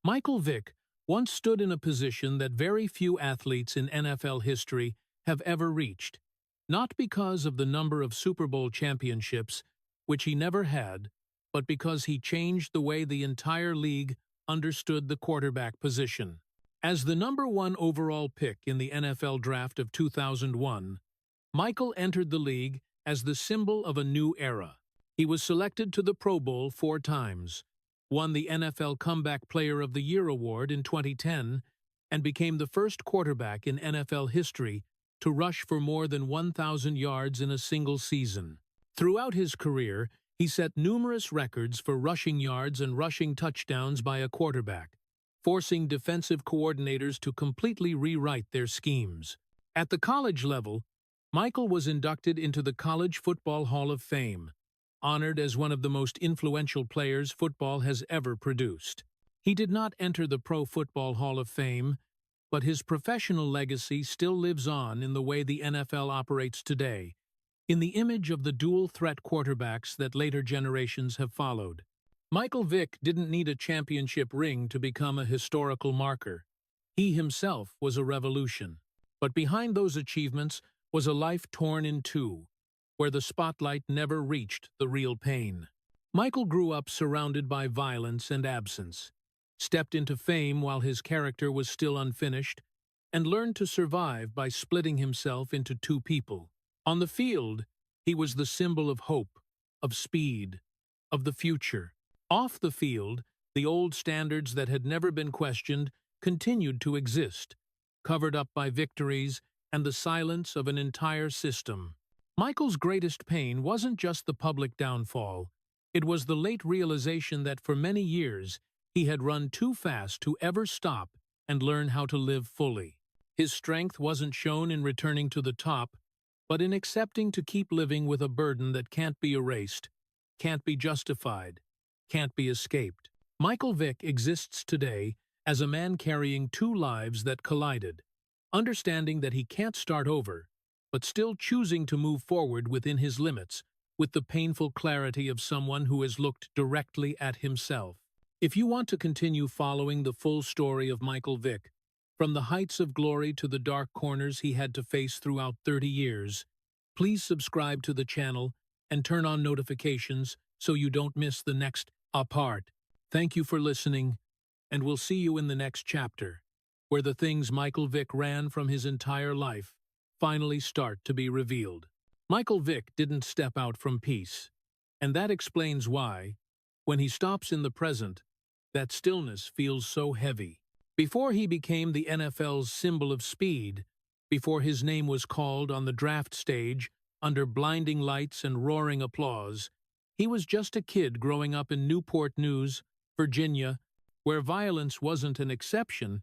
Michael Vick once stood in a position that very few athletes in NFL history have ever reached, not because of the number of Super Bowl championships, which he never had, but because he changed the way the entire league understood the quarterback position. As the #1 overall pick in the NFL draft of 2001, Michael entered the league as the symbol of a new era. He was selected to the Pro Bowl 4 times, won the NFL Comeback Player of the Year award in 2010, and became the first quarterback in NFL history to rush for more than 1,000 yards in a single season. Throughout his career, he set numerous records for rushing yards and rushing touchdowns by a quarterback, forcing defensive coordinators to completely rewrite their schemes. At the college level, Michael was inducted into the College Football Hall of Fame, honored as one of the most influential players football has ever produced. He did not enter the Pro Football Hall of Fame, but his professional legacy still lives on in the way the NFL operates today, in the image of the dual-threat quarterbacks that later generations have followed. Michael Vick didn't need a championship ring to become a historical marker. He himself was a revolution. But behind those achievements was a life torn in two, where the spotlight never reached the real pain. Michael grew up surrounded by violence and absence, stepped into fame while his character was still unfinished, and learned to survive by splitting himself into two people. On the field, he was the symbol of hope, of speed, of the future. Off the field, the old standards that had never been questioned continued to exist, covered up by victories and the silence of an entire system. Michael's greatest pain wasn't just the public downfall. It was the late realization that for many years he had run too fast to ever stop and learn how to live fully. His strength wasn't shown in returning to the top, but in accepting to keep living with a burden that can't be erased, can't be justified, can't be escaped. Michael Vick exists today as a man carrying two lives that collided, understanding that he can't start over, but still choosing to move forward within his limits with the painful clarity of someone who has looked directly at himself. If you want to continue following the full story of Michael Vick, from the heights of glory to the dark corners he had to face throughout 30 years, please subscribe to the channel and turn on notifications so you don't miss the next part. Thank you for listening, and we'll see you in the next chapter, where the things Michael Vick ran from his entire life finally start to be revealed. Michael Vick didn't step out from peace, and that explains why, when he stops in the present, that stillness feels so heavy. Before he became the NFL's symbol of speed, before his name was called on the draft stage under blinding lights and roaring applause, he was just a kid growing up in Newport News, Virginia, where violence wasn't an exception,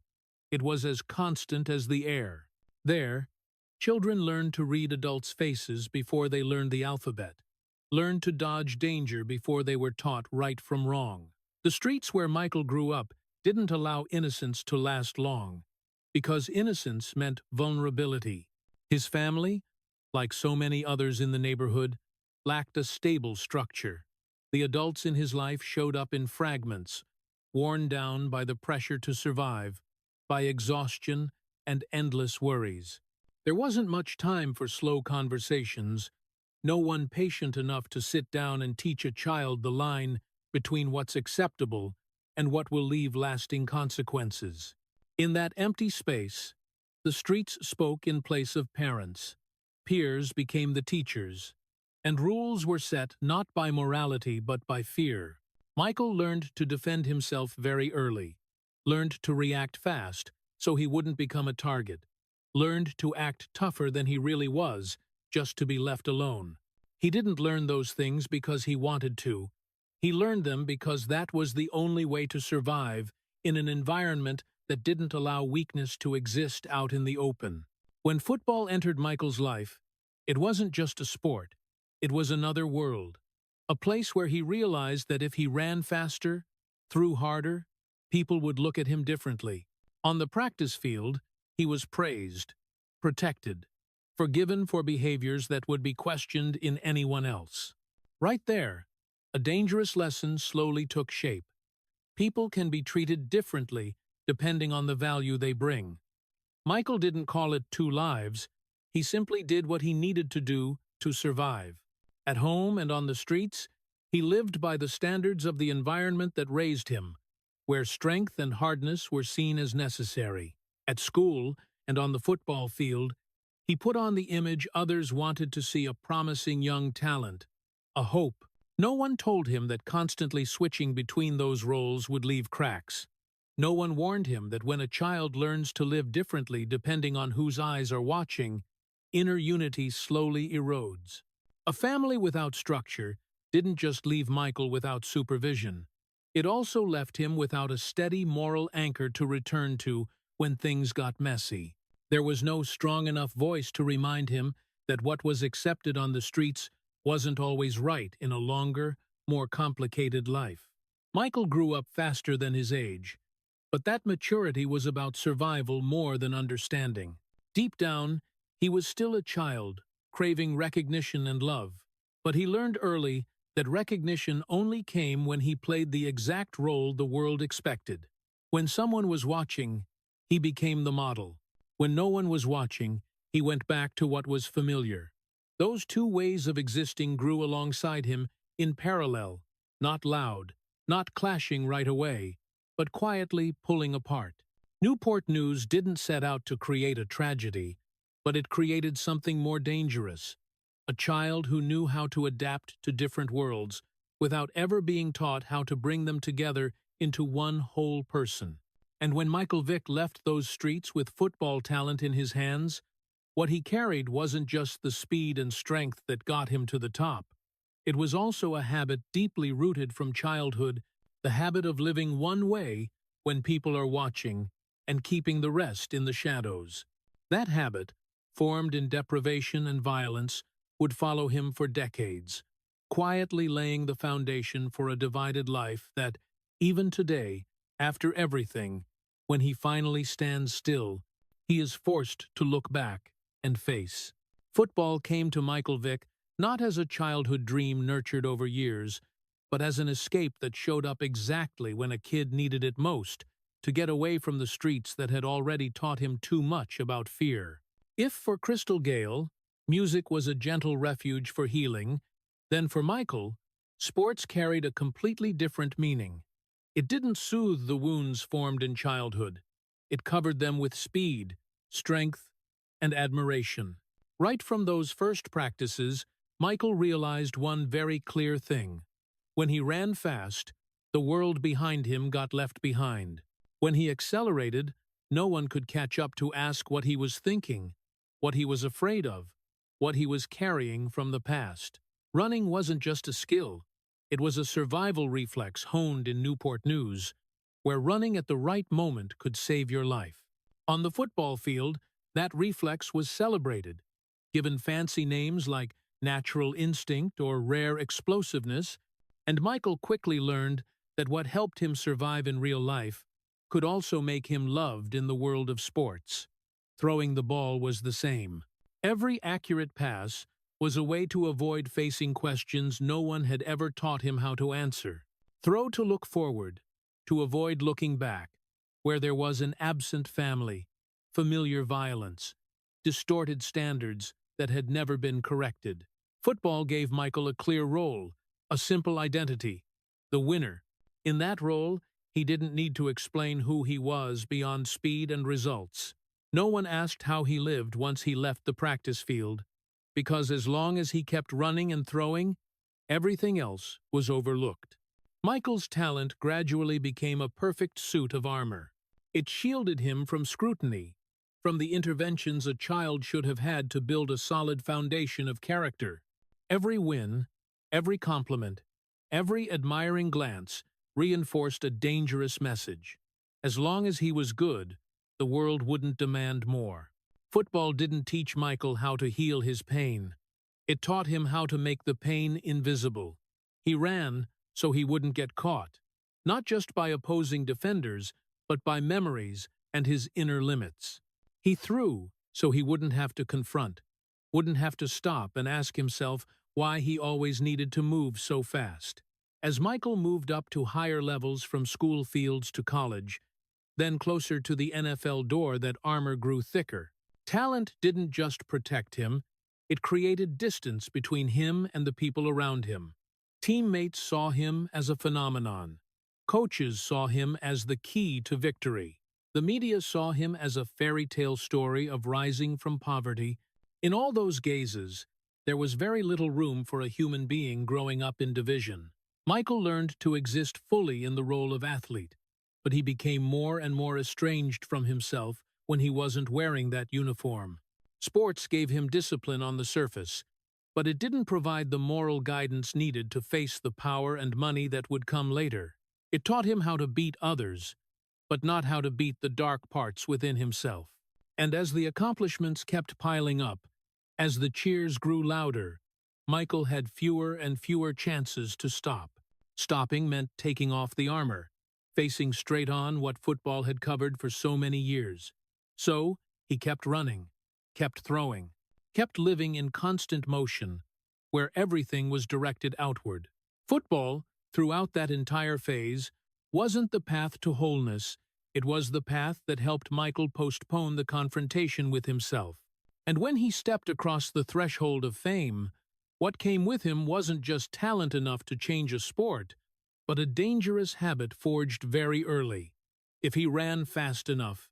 it was as constant as the air. There, children learned to read adults' faces before they learned the alphabet, learned to dodge danger before they were taught right from wrong. The streets where Michael grew up didn't allow innocence to last long, because innocence meant vulnerability. His family, like so many others in the neighborhood, lacked a stable structure. The adults in his life showed up in fragments, worn down by the pressure to survive, by exhaustion and endless worries. There wasn't much time for slow conversations, no one patient enough to sit down and teach a child the line between what's acceptable and what will leave lasting consequences. In that empty space, the streets spoke in place of parents, peers became the teachers, and rules were set not by morality but by fear. Michael learned to defend himself very early, learned to react fast so he wouldn't become a target, learned to act tougher than he really was just to be left alone. He didn't learn those things because he wanted to. He learned them because that was the only way to survive in an environment that didn't allow weakness to exist out in the open. When football entered Michael's life, it wasn't just a sport. It was another world, a place where he realized that if he ran faster, threw harder, people would look at him differently. On the practice field, he was praised, protected, forgiven for behaviors that would be questioned in anyone else. Right there, a dangerous lesson slowly took shape. People can be treated differently depending on the value they bring. Michael didn't call it two lives, he simply did what he needed to do to survive. At home and on the streets, he lived by the standards of the environment that raised him, where strength and hardness were seen as necessary. At school and on the football field, he put on the image others wanted to see: a promising young talent, a hope. No one told him that constantly switching between those roles would leave cracks. No one warned him that when a child learns to live differently depending on whose eyes are watching, inner unity slowly erodes. A family without structure didn't just leave Michael without supervision. It also left him without a steady moral anchor to return to when things got messy. There was no strong enough voice to remind him that what was accepted on the streets wasn't always right in a longer, more complicated life. Michael grew up faster than his age, but that maturity was about survival more than understanding. Deep down, he was still a child, craving recognition and love. But he learned early that recognition only came when he played the exact role the world expected. When someone was watching, he became the model. When no one was watching, he went back to what was familiar. Those two ways of existing grew alongside him in parallel, not loud, not clashing right away, but quietly pulling apart. Newport News didn't set out to create a tragedy, but it created something more dangerous: a child who knew how to adapt to different worlds without ever being taught how to bring them together into one whole person. And when Michael Vick left those streets with football talent in his hands, what he carried wasn't just the speed and strength that got him to the top. It was also a habit deeply rooted from childhood, the habit of living one way when people are watching and keeping the rest in the shadows. That habit, formed in deprivation and violence, would follow him for decades, quietly laying the foundation for a divided life that, even today, after everything, when he finally stands still, he is forced to look back and face. Football came to Michael Vick not as a childhood dream nurtured over years, but as an escape that showed up exactly when a kid needed it most, to get away from the streets that had already taught him too much about fear. If for Crystal Gale, music was a gentle refuge for healing, then for Michael, sports carried a completely different meaning. It didn't soothe the wounds formed in childhood. It covered them with speed, strength, and admiration. Right from those first practices, Michael realized one very clear thing. When he ran fast, the world behind him got left behind. When he accelerated, no one could catch up to ask what he was thinking, what he was afraid of, what he was carrying from the past. Running wasn't just a skill. It was a survival reflex honed in Newport News, where running at the right moment could save your life. On the football field, that reflex was celebrated, given fancy names like natural instinct or rare explosiveness, and Michael quickly learned that what helped him survive in real life could also make him loved in the world of sports. Throwing the ball was the same. Every accurate pass was a way to avoid facing questions no one had ever taught him how to answer. Throw to look forward, to avoid looking back, where there was an absent family, familiar violence, distorted standards that had never been corrected. Football gave Michael a clear role, a simple identity: the winner. In that role, he didn't need to explain who he was beyond speed and results. No one asked how he lived once he left the practice field, because as long as he kept running and throwing, everything else was overlooked. Michael's talent gradually became a perfect suit of armor. It shielded him from scrutiny, from the interventions a child should have had to build a solid foundation of character. Every win, every compliment, every admiring glance reinforced a dangerous message. As long as he was good, the world wouldn't demand more. Football didn't teach Michael how to heal his pain. It taught him how to make the pain invisible. He ran so he wouldn't get caught, not just by opposing defenders, but by memories and his inner limits. He threw so he wouldn't have to confront, wouldn't have to stop and ask himself why he always needed to move so fast. As Michael moved up to higher levels from school fields to college, then closer to the NFL door, that armor grew thicker. Talent didn't just protect him, it created distance between him and the people around him. Teammates saw him as a phenomenon. Coaches saw him as the key to victory. The media saw him as a fairy tale story of rising from poverty. In all those gazes, there was very little room for a human being growing up in division. Michael learned to exist fully in the role of athlete, but he became more and more estranged from himself when he wasn't wearing that uniform. Sports gave him discipline on the surface, but it didn't provide the moral guidance needed to face the power and money that would come later. It taught him how to beat others, but not how to beat the dark parts within himself. And as the accomplishments kept piling up, as the cheers grew louder, Michael had fewer and fewer chances to stop. Stopping meant taking off the armor, facing straight on what football had covered for so many years. So, he kept running, kept throwing, kept living in constant motion, where everything was directed outward. Football, throughout that entire phase, wasn't the path to wholeness, it was the path that helped Michael postpone the confrontation with himself. And when he stepped across the threshold of fame, what came with him wasn't just talent enough to change a sport, but a dangerous habit forged very early. If he ran fast enough,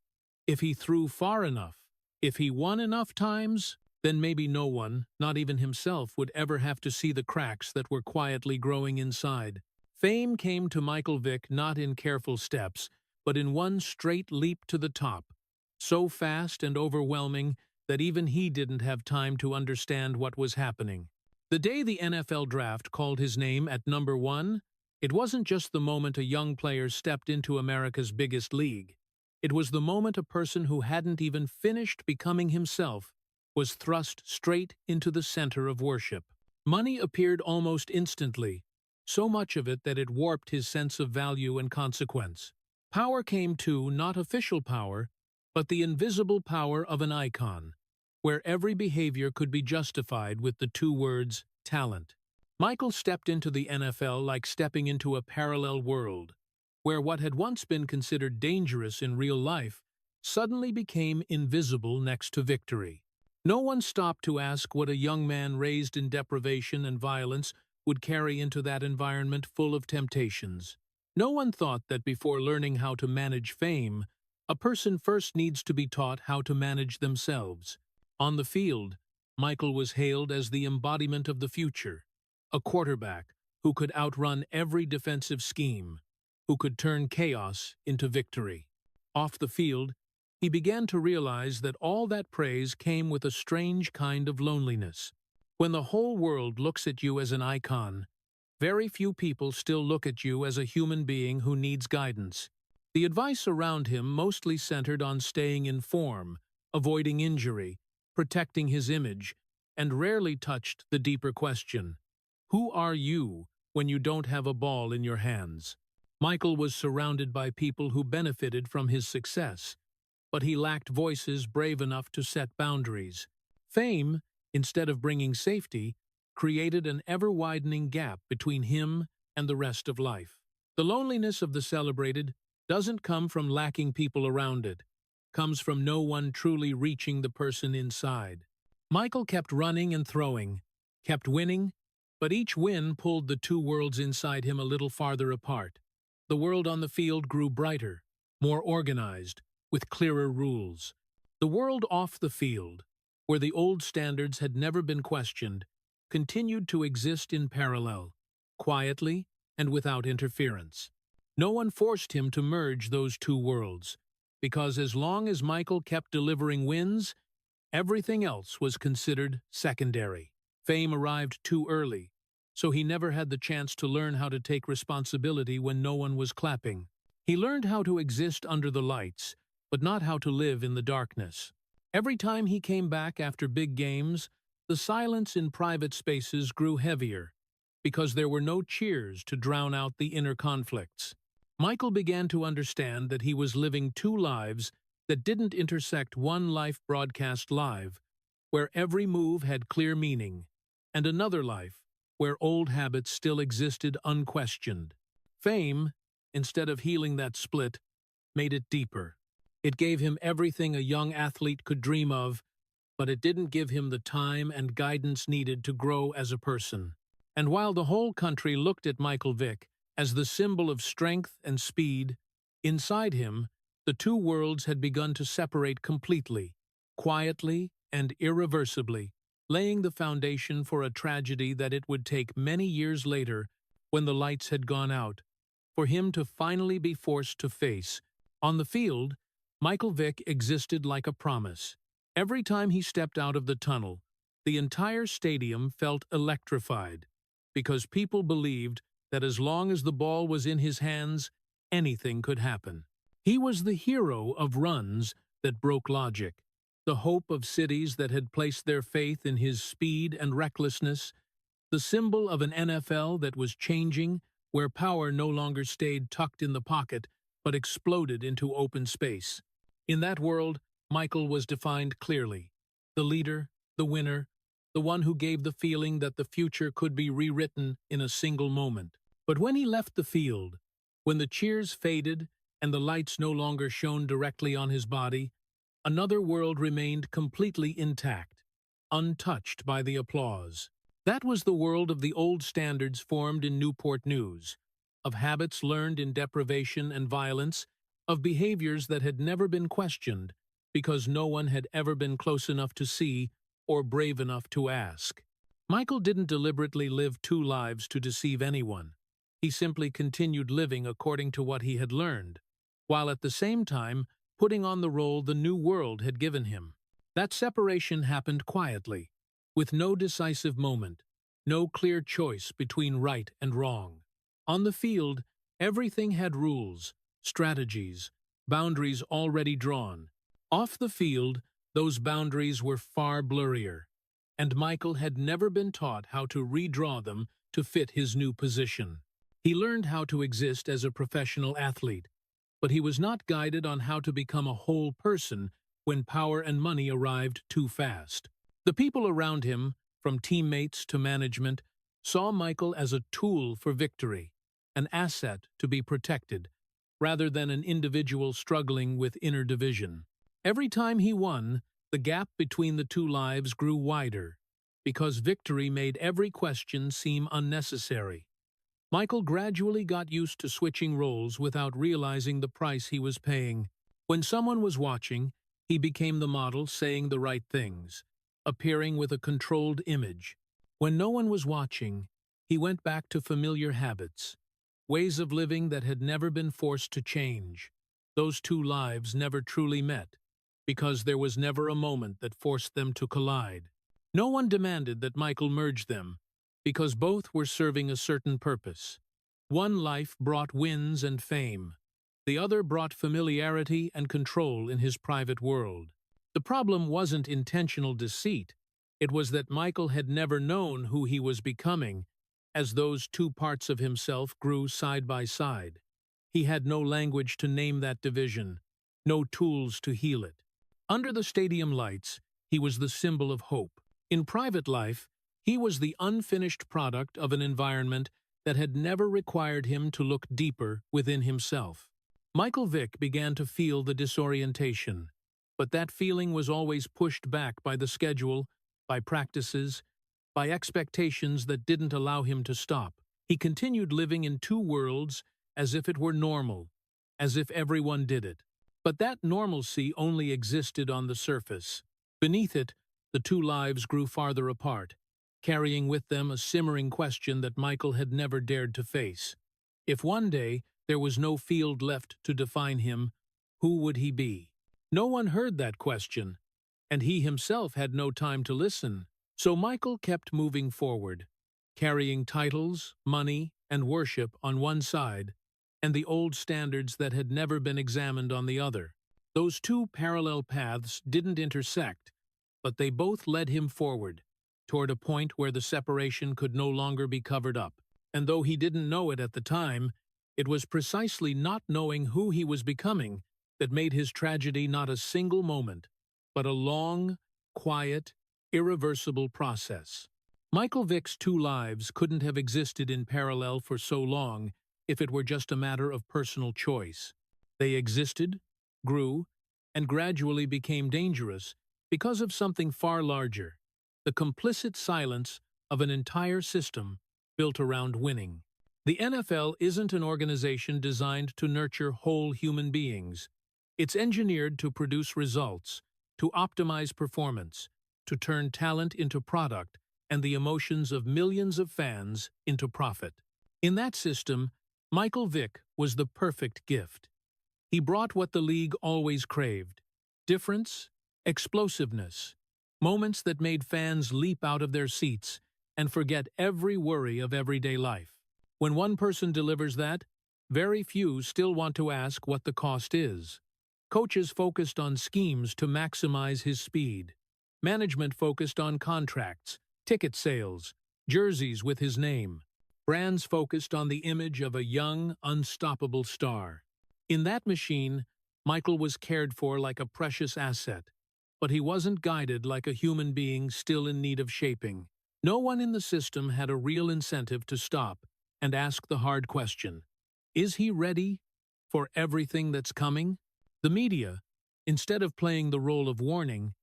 if he threw far enough, if he won enough times, then maybe no one, not even himself, would ever have to see the cracks that were quietly growing inside. Fame came to Michael Vick not in careful steps, but in one straight leap to the top, so fast and overwhelming that even he didn't have time to understand what was happening. The day the NFL draft called his name at number 1, it wasn't just the moment a young player stepped into America's biggest league. It was the moment a person who hadn't even finished becoming himself was thrust straight into the center of worship. Money appeared almost instantly, so much of it that it warped his sense of value and consequence. Power came too, not official power, but the invisible power of an icon, where every behavior could be justified with the 2 words, talent. Michael stepped into the NFL like stepping into a parallel world, where what had once been considered dangerous in real life suddenly became invisible next to victory. No one stopped to ask what a young man raised in deprivation and violence would carry into that environment full of temptations. No one thought that before learning how to manage fame, a person first needs to be taught how to manage themselves. On the field, Michael was hailed as the embodiment of the future, a quarterback who could outrun every defensive scheme, who could turn chaos into victory. Off the field, he began to realize that all that praise came with a strange kind of loneliness. When the whole world looks at you as an icon, very few people still look at you as a human being who needs guidance. The advice around him mostly centered on staying in form, avoiding injury, protecting his image, and rarely touched the deeper question: who are you when you don't have a ball in your hands? Michael was surrounded by people who benefited from his success, but he lacked voices brave enough to set boundaries. Fame, instead of bringing safety, created an ever-widening gap between him and the rest of life. The loneliness of the celebrated doesn't come from lacking people around it, comes from no one truly reaching the person inside. Michael kept running and throwing, kept winning, but each win pulled the 2 worlds inside him a little farther apart. The world on the field grew brighter, more organized, with clearer rules. The world off the field, where the old standards had never been questioned, continued to exist in parallel, quietly and without interference. No one forced him to merge those 2 worlds, because as long as Michael kept delivering wins, everything else was considered secondary. Fame arrived too early, so he never had the chance to learn how to take responsibility when no one was clapping. He learned how to exist under the lights, but not how to live in the darkness. Every time he came back after big games, the silence in private spaces grew heavier, because there were no cheers to drown out the inner conflicts. Michael began to understand that he was living 2 lives that didn't intersect, one life broadcast live, where every move had clear meaning, and another life where old habits still existed unquestioned. Fame, instead of healing that split, made it deeper. It gave him everything a young athlete could dream of, but it didn't give him the time and guidance needed to grow as a person. And while the whole country looked at Michael Vick as the symbol of strength and speed, inside him, the two worlds had begun to separate completely, quietly and irreversibly, laying the foundation for a tragedy that it would take many years later, when the lights had gone out, for him to finally be forced to face. On the field, Michael Vick existed like a promise. Every time he stepped out of the tunnel, the entire stadium felt electrified, because people believed that as long as the ball was in his hands, anything could happen. He was the hero of runs that broke logic, the hope of cities that had placed their faith in his speed and recklessness, the symbol of an NFL that was changing, where power no longer stayed tucked in the pocket, but exploded into open space. In that world, Michael was defined clearly: the leader, the winner, the one who gave the feeling that the future could be rewritten in a single moment. But when he left the field, when the cheers faded and the lights no longer shone directly on his body, another world remained completely intact, untouched by the applause. That was the world of the old standards formed in Newport News, of habits learned in deprivation and violence, of behaviors that had never been questioned, because no one had ever been close enough to see or brave enough to ask. Michael didn't deliberately live two lives to deceive anyone. He simply continued living according to what he had learned, while at the same time putting on the role the new world had given him. That separation happened quietly, with no decisive moment, no clear choice between right and wrong. On the field, everything had rules, strategies, boundaries already drawn. Off the field, those boundaries were far blurrier, and Michael had never been taught how to redraw them to fit his new position. He learned how to exist as a professional athlete, but he was not guided on how to become a whole person when power and money arrived too fast. The people around him, from teammates to management, saw Michael as a tool for victory, an asset to be protected, rather than an individual struggling with inner division. Every time he won, the gap between the two lives grew wider, because victory made every question seem unnecessary. Michael gradually got used to switching roles without realizing the price he was paying. When someone was watching, he became the model, saying the right things, appearing with a controlled image. When no one was watching, he went back to familiar habits, ways of living that had never been forced to change. Those two lives never truly met, because there was never a moment that forced them to collide. No one demanded that Michael merge them, because both were serving a certain purpose. One life brought wins and fame. The other brought familiarity and control in his private world. The problem wasn't intentional deceit. It was that Michael had never known who he was becoming, as those two parts of himself grew side by side. He had no language to name that division, no tools to heal it. Under the stadium lights, he was the symbol of hope. In private life, he was the unfinished product of an environment that had never required him to look deeper within himself. Michael Vick began to feel the disorientation, but that feeling was always pushed back by the schedule, by practices, by expectations that didn't allow him to stop. He continued living in two worlds as if it were normal, as if everyone did it. But that normalcy only existed on the surface. Beneath it, the two lives grew farther apart, carrying with them a simmering question that Michael had never dared to face. If one day there was no field left to define him, who would he be? No one heard that question, and he himself had no time to listen. So Michael kept moving forward, carrying titles, money, and worship on one side, and the old standards that had never been examined on the other. Those two parallel paths didn't intersect, but they both led him forward, toward a point where the separation could no longer be covered up. And though he didn't know it at the time, it was precisely not knowing who he was becoming that made his tragedy not a single moment, but a long, quiet, irreversible process. Michael Vick's two lives couldn't have existed in parallel for so long if it were just a matter of personal choice. They existed, grew, and gradually became dangerous because of something far larger, the complicit silence of an entire system built around winning. The NFL isn't an organization designed to nurture whole human beings. It's engineered to produce results, to optimize performance, to turn talent into product, and the emotions of millions of fans into profit. In that system, Michael Vick was the perfect gift. He brought what the league always craved: difference, explosiveness, moments that made fans leap out of their seats and forget every worry of everyday life. When one person delivers that, very few still want to ask what the cost is. Coaches focused on schemes to maximize his speed. Management focused on contracts, ticket sales, jerseys with his name. Brands focused on the image of a young, unstoppable star. In that machine, Michael was cared for like a precious asset, but he wasn't guided like a human being still in need of shaping. No one in the system had a real incentive to stop and ask the hard question: is he ready for everything that's coming? The media, instead of playing the role of warning,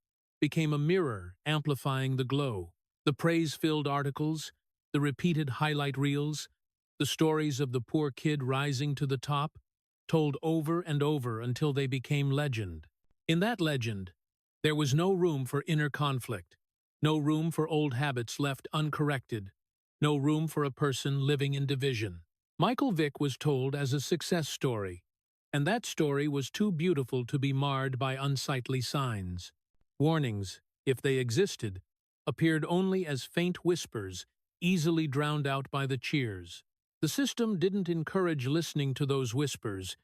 became a mirror amplifying the glow. The praise-filled articles, the repeated highlight reels, the stories of the poor kid rising to the top, told over and over until they became legend. In that legend, there was no room for inner conflict, no room for old habits left uncorrected, no room for a person living in division. Michael Vick was told as a success story, and that story was too beautiful to be marred by unsightly signs. Warnings, if they existed, appeared only as faint whispers, easily drowned out by the cheers. The system didn't encourage listening to those whispers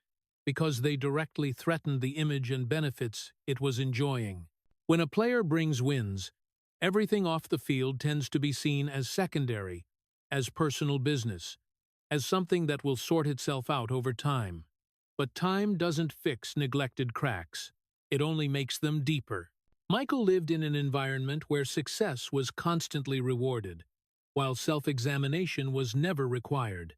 because they directly threatened the image and benefits it was enjoying. When a player brings wins, everything off the field tends to be seen as secondary, as personal business, as something that will sort itself out over time. But time doesn't fix neglected cracks. It only makes them deeper. Michael lived in an environment where success was constantly rewarded, while self-examination was never required.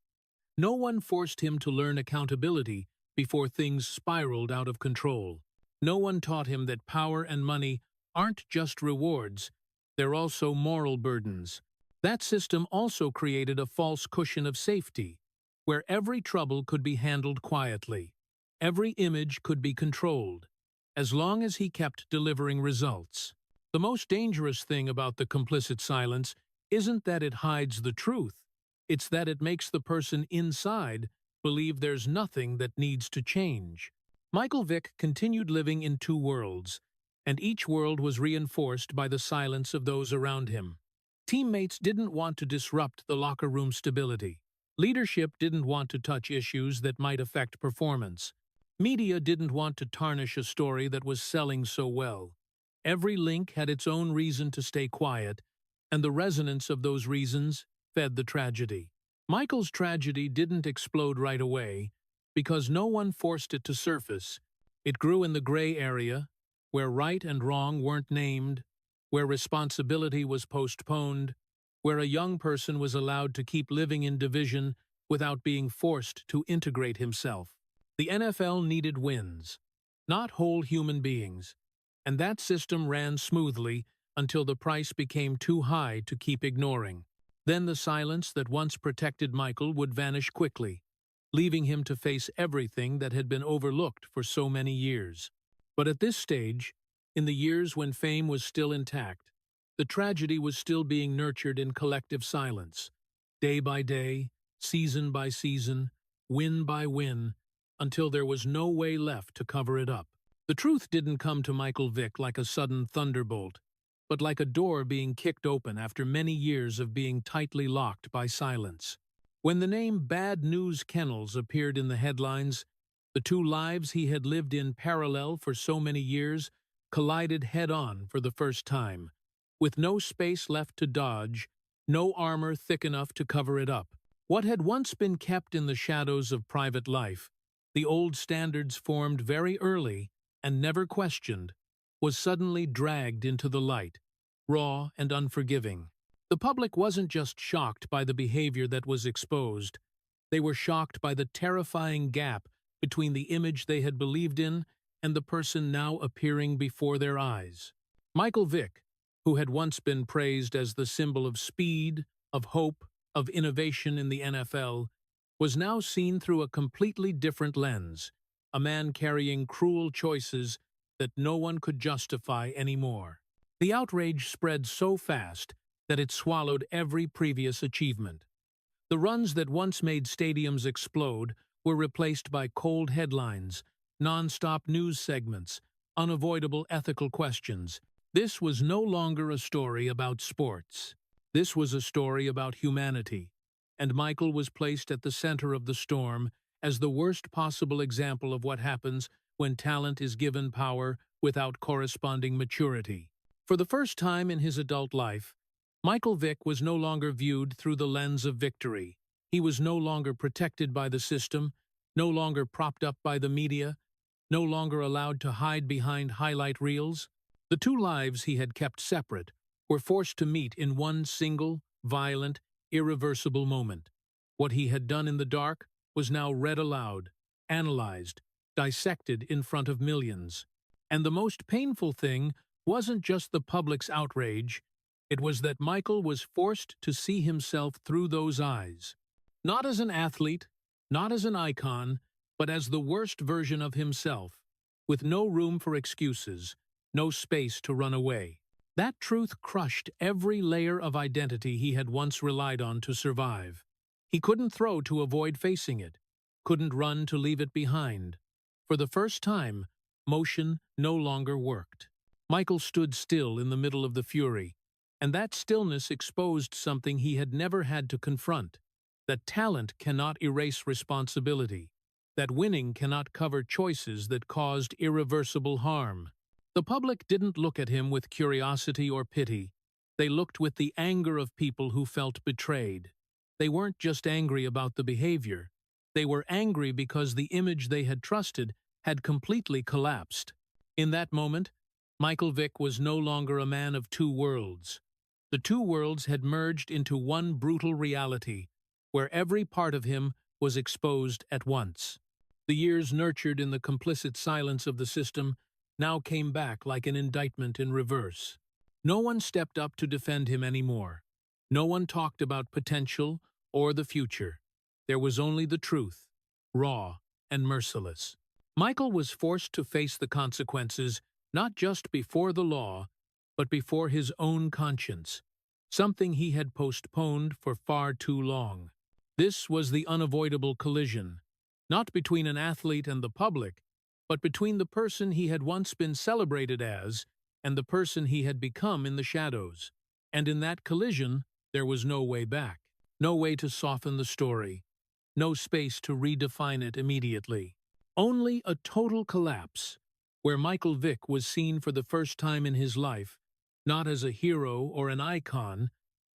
No one forced him to learn accountability before things spiraled out of control. No one taught him that power and money aren't just rewards, they're also moral burdens. That system also created a false cushion of safety, where every trouble could be handled quietly. Every image could be controlled, as long as he kept delivering results. The most dangerous thing about the complicit silence isn't that it hides the truth, it's that it makes the person inside believe there's nothing that needs to change. Michael Vick continued living in two worlds, and each world was reinforced by the silence of those around him. Teammates didn't want to disrupt the locker room stability. Leadership didn't want to touch issues that might affect performance. Media didn't want to tarnish a story that was selling so well. Every link had its own reason to stay quiet, and the resonance of those reasons fed the tragedy. Michael's tragedy didn't explode right away because no one forced it to surface. It grew in the gray area, where right and wrong weren't named, where responsibility was postponed, where a young person was allowed to keep living in division without being forced to integrate himself. The NFL needed wins, not whole human beings, and that system ran smoothly until the price became too high to keep ignoring. Then the silence that once protected Michael would vanish quickly, leaving him to face everything that had been overlooked for so many years. But at this stage, in the years when fame was still intact, the tragedy was still being nurtured in collective silence, day by day, season by season, win by win, until there was no way left to cover it up. The truth didn't come to Michael Vick like a sudden thunderbolt, but like a door being kicked open after many years of being tightly locked by silence. When the name Bad News Kennels appeared in the headlines, the two lives he had lived in parallel for so many years collided head-on for the first time, with no space left to dodge, no armor thick enough to cover it up. What had once been kept in the shadows of private life, the old standards formed very early and never questioned, was suddenly dragged into the light, raw and unforgiving. The public wasn't just shocked by the behavior that was exposed. They were shocked by the terrifying gap between the image they had believed in and the person now appearing before their eyes. Michael Vick, who had once been praised as the symbol of speed, of hope, of innovation in the NFL, was now seen through a completely different lens, a man carrying cruel choices that no one could justify anymore. The outrage spread so fast that it swallowed every previous achievement. The runs that once made stadiums explode were replaced by cold headlines, non-stop news segments, unavoidable ethical questions. This was no longer a story about sports. This was a story about humanity, and Michael was placed at the center of the storm as the worst possible example of what happens when talent is given power without corresponding maturity. For the first time in his adult life, Michael Vick was no longer viewed through the lens of victory. He was no longer protected by the system, no longer propped up by the media, no longer allowed to hide behind highlight reels. The two lives he had kept separate were forced to meet in one single, violent, irreversible moment. What he had done in the dark was now read aloud, analyzed, dissected in front of millions. And the most painful thing wasn't just the public's outrage, it was that Michael was forced to see himself through those eyes. Not as an athlete, not as an icon, but as the worst version of himself, with no room for excuses, no space to run away. That truth crushed every layer of identity he had once relied on to survive. He couldn't throw to avoid facing it, couldn't run to leave it behind. For the first time, motion no longer worked. Michael stood still in the middle of the fury, and that stillness exposed something he had never had to confront: that talent cannot erase responsibility, that winning cannot cover choices that caused irreversible harm. The public didn't look at him with curiosity or pity. They looked with the anger of people who felt betrayed. They weren't just angry about the behavior. They were angry because the image they had trusted had completely collapsed. In that moment, Michael Vick was no longer a man of two worlds. The two worlds had merged into one brutal reality, where every part of him was exposed at once. The years nurtured in the complicit silence of the system now came back like an indictment in reverse. No one stepped up to defend him anymore. No one talked about potential or the future. There was only the truth, raw and merciless. Michael was forced to face the consequences not just before the law, but before his own conscience, something he had postponed for far too long. This was the unavoidable collision, not between an athlete and the public, but between the person he had once been celebrated as and the person he had become in the shadows. And in that collision, there was no way back, no way to soften the story, no space to redefine it immediately. Only a total collapse, where Michael Vick was seen for the first time in his life, not as a hero or an icon,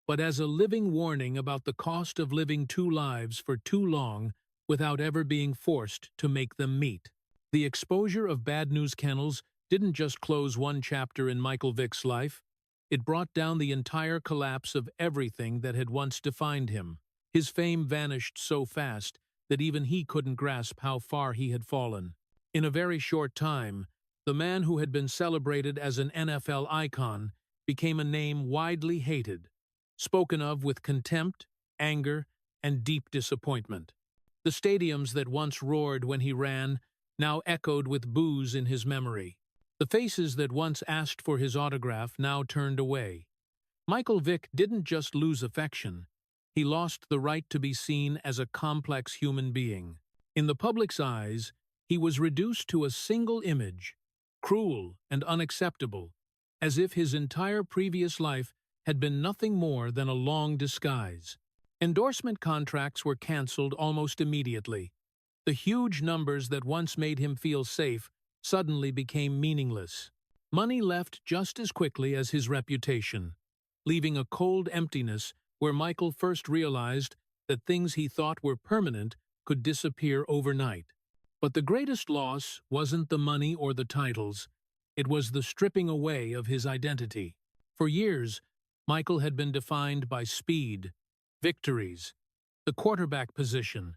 but as a living warning about the cost of living two lives for too long without ever being forced to make them meet. The exposure of bad news kennels didn't just close one chapter in Michael Vick's life, it brought down the entire collapse of everything that had once defined him. His fame vanished so fast that even he couldn't grasp how far he had fallen. In a very short time, the man who had been celebrated as an NFL icon became a name widely hated, spoken of with contempt, anger, and deep disappointment. The stadiums that once roared when he ran now echoed with boos in his memory. The faces that once asked for his autograph now turned away. Michael Vick didn't just lose affection, he lost the right to be seen as a complex human being. In the public's eyes, he was reduced to a single image, cruel and unacceptable, as if his entire previous life had been nothing more than a long disguise. Endorsement contracts were canceled almost immediately. The huge numbers that once made him feel safe suddenly became meaningless. Money left just as quickly as his reputation, leaving a cold emptiness where Michael first realized that things he thought were permanent could disappear overnight. But the greatest loss wasn't the money or the titles, it was the stripping away of his identity. For years, Michael had been defined by speed, victories, the quarterback position,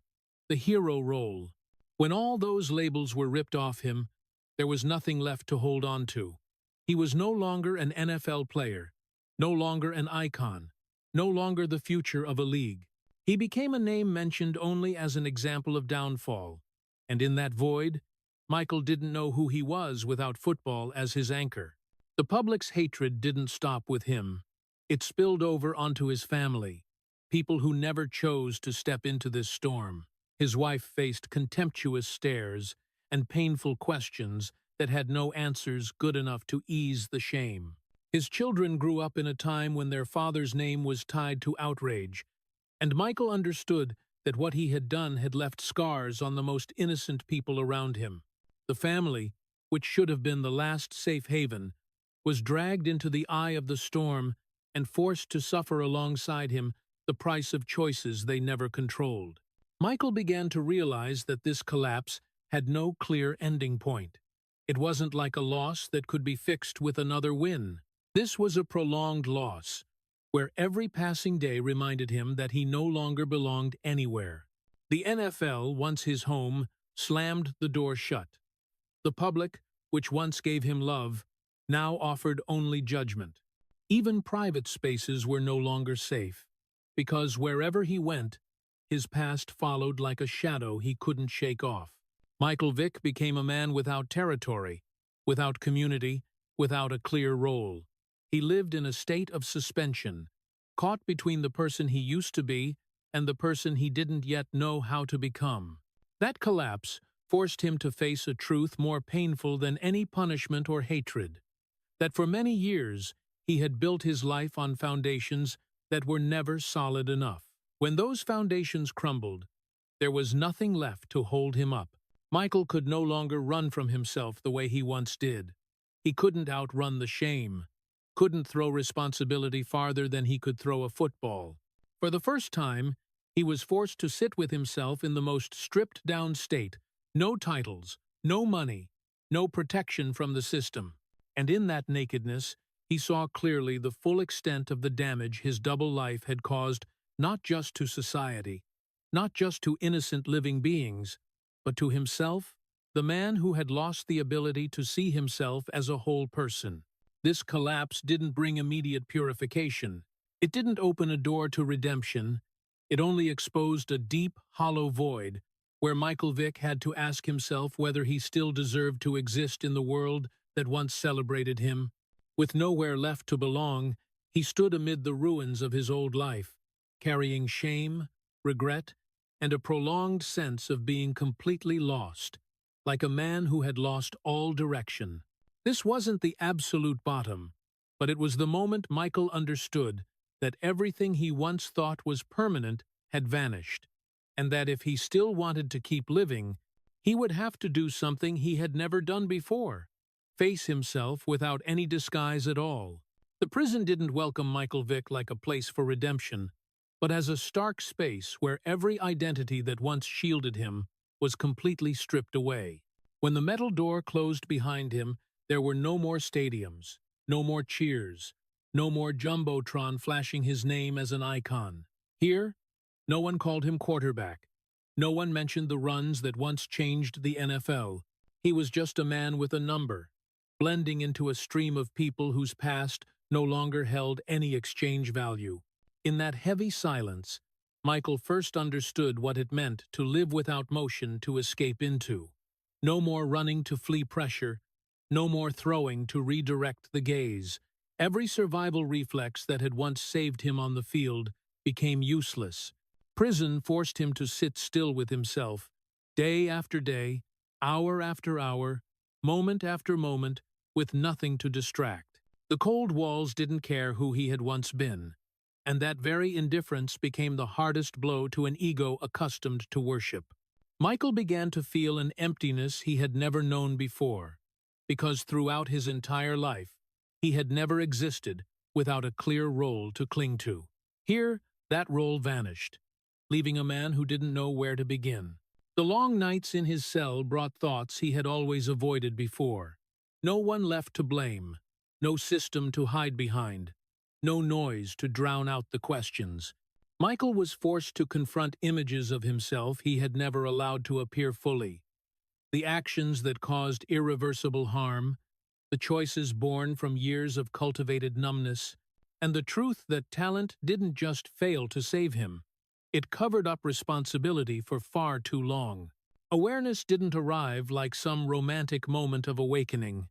the hero role. When all those labels were ripped off him, there was nothing left to hold on to. He was no longer an NFL player, no longer an icon, no longer the future of a league. He became a name mentioned only as an example of downfall, and in that void, Michael didn't know who he was without football as his anchor. The public's hatred didn't stop with him. It spilled over onto his family, people who never chose to step into this storm. His wife faced contemptuous stares and painful questions that had no answers good enough to ease the shame. His children grew up in a time when their father's name was tied to outrage, and Michael understood that what he had done had left scars on the most innocent people around him. The family, which should have been the last safe haven, was dragged into the eye of the storm and forced to suffer alongside him the price of choices they never controlled. Michael began to realize that this collapse had no clear ending point. It wasn't like a loss that could be fixed with another win. This was a prolonged loss, where every passing day reminded him that he no longer belonged anywhere. The NFL, once his home, slammed the door shut. The public, which once gave him love, now offered only judgment. Even private spaces were no longer safe, because wherever he went, his past followed like a shadow he couldn't shake off. Michael Vick became a man without territory, without community, without a clear role. He lived in a state of suspension, caught between the person he used to be and the person he didn't yet know how to become. That collapse forced him to face a truth more painful than any punishment or hatred, that for many years he had built his life on foundations that were never solid enough. When those foundations crumbled, there was nothing left to hold him up. Michael could no longer run from himself the way he once did. He couldn't outrun the shame, couldn't throw responsibility farther than he could throw a football. For the first time, he was forced to sit with himself in the most stripped-down state. No titles, no money, no protection from the system. And in that nakedness, he saw clearly the full extent of the damage his double life had caused, not just to society, not just to innocent living beings, but to himself, the man who had lost the ability to see himself as a whole person. This collapse didn't bring immediate purification. It didn't open a door to redemption. It only exposed a deep, hollow void where Michael Vick had to ask himself whether he still deserved to exist in the world that once celebrated him. With nowhere left to belong, he stood amid the ruins of his old life, carrying shame, regret, and a prolonged sense of being completely lost, like a man who had lost all direction. This wasn't the absolute bottom, but it was the moment Michael understood that everything he once thought was permanent had vanished, and that if he still wanted to keep living, he would have to do something he had never done before, face himself without any disguise at all. The prison didn't welcome Michael Vick like a place for redemption, but as a stark space where every identity that once shielded him was completely stripped away. When the metal door closed behind him, there were no more stadiums, no more cheers, no more jumbotron flashing his name as an icon. Here, no one called him quarterback. No one mentioned the runs that once changed the NFL. He was just a man with a number, blending into a stream of people whose past no longer held any exchange value. In that heavy silence, Michael first understood what it meant to live without motion to escape into. No more running to flee pressure, no more throwing to redirect the gaze. Every survival reflex that had once saved him on the field became useless. Prison forced him to sit still with himself, day after day, hour after hour, moment after moment, with nothing to distract. The cold walls didn't care who he had once been, and that very indifference became the hardest blow to an ego accustomed to worship. Michael began to feel an emptiness he had never known before, because throughout his entire life, he had never existed without a clear role to cling to. Here, that role vanished, leaving a man who didn't know where to begin. The long nights in his cell brought thoughts he had always avoided before. No one left to blame, no system to hide behind, no noise to drown out the questions. Michael was forced to confront images of himself he had never allowed to appear fully. The actions that caused irreversible harm, the choices born from years of cultivated numbness, and the truth that talent didn't just fail to save him. It covered up responsibility for far too long. Awareness didn't arrive like some romantic moment of awakening.